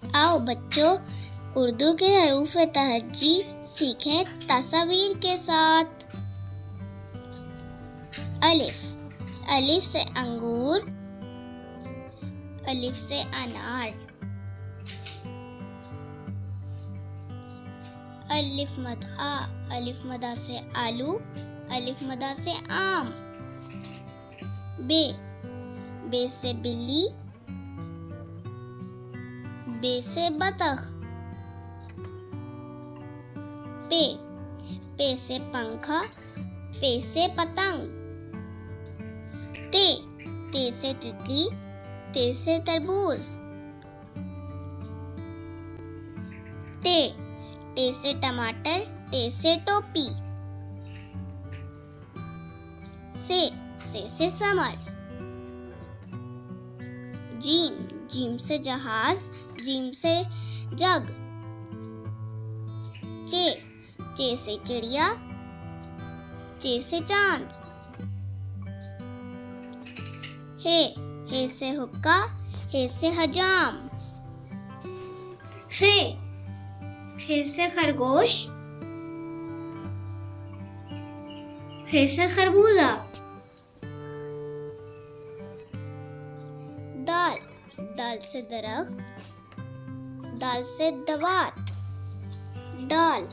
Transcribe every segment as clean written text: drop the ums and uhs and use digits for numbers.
आओ बच्चों, उर्दू के हरूफ तहज्जी सीखें तस्वीर के साथ। अलिफ, अलिफ से अंगूर, अलिफ से अनार। अलिफ मद आ, अलिफ मदा से आलू, अलिफ मदा से आम। बे, बे से बिल्ली, बे से बतख। पे, पे से पंखा, पे से पतंग। ते, ते से तितली, ते से तरबूज। टे, टे से टमाटर, टे से टोपी। से समर। जीम, जीम से जहाज, जीम से जग। चे, चे से चिड़िया, चे से चांद। हे से हुक्का, हे से हजाम। हे से खरगोश, हे से खरबूजा। दाल, दाल से दरख्त, दाल से दवात। डाल,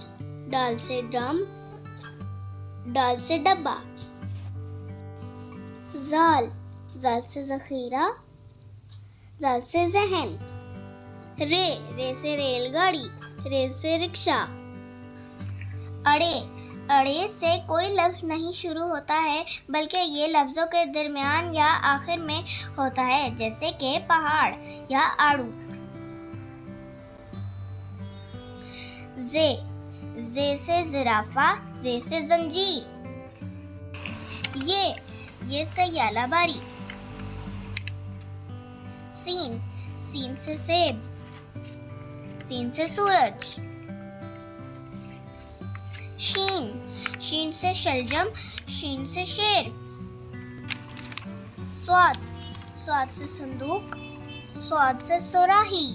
डाल से ड्रम, डाल से डब्बा। जाल, जाल से जखीरा, जाल से जहन। रे से रेलगाड़ी, रे से रिक्शा। अड़े, अड़े से कोई लफ्ज नहीं शुरू होता है, बल्कि ये लफ्जों के दरमियान या आखिर में होता है, जैसे कि पहाड़ या आड़ू। जे से जिराफा, जे से जंजीर। ये से यालाबारी। सीन से सेब, सीन से सूरज। शीन से शलजम, शीन से शेर। स्वाद से संदूक, स्वाद से सुराही।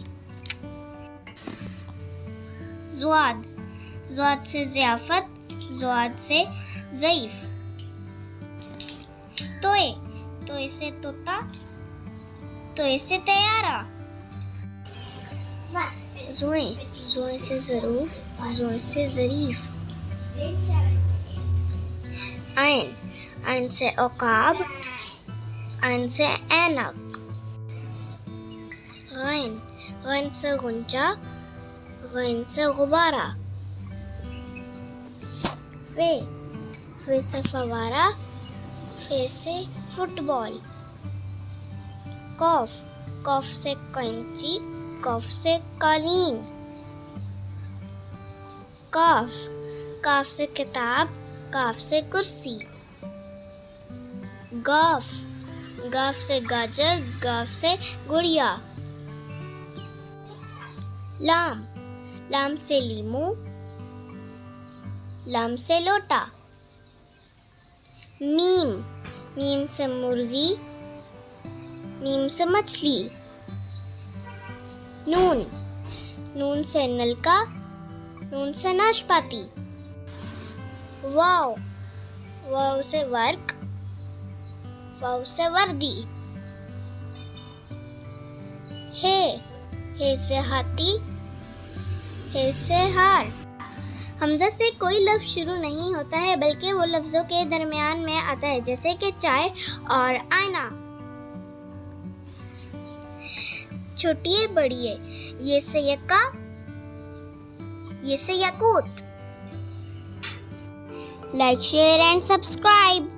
ज़्वाद से ज़ियाफ़त, ज़्वाद से ज़ईफ़। तोए से तोता, तोए से तैयारा। ज़ोए से ज़रूफ़, ज़ोए से ज़रीफ़। आइन से औकाब, आइन से ऐनक। गैन से गुंजा, गैन से गुब्बारा। फे से फवारा, फे से फुटबॉल। कॉफ से कैंची, कॉफ से कालीन। काफ से किताब, काफ से कुर्सी। गाफ से गाजर, गाफ से गुड़िया। लाम से लीमू, लाम से लोटा। मीम से मुर्गी, मीम से मछली। नून से नलका, नून से नाशपाती। वाव से वर्क, वाव से वर्दी। हे से हाथी, हे से हार। हमजा से कोई लफ्ज शुरू नहीं होता है, बल्कि वो लफ्जों के दरमियान में आता है, जैसे कि चाय और आईना। छोटिए बड़िए, ये से यक्का, ये से याकूत। Like, share and subscribe.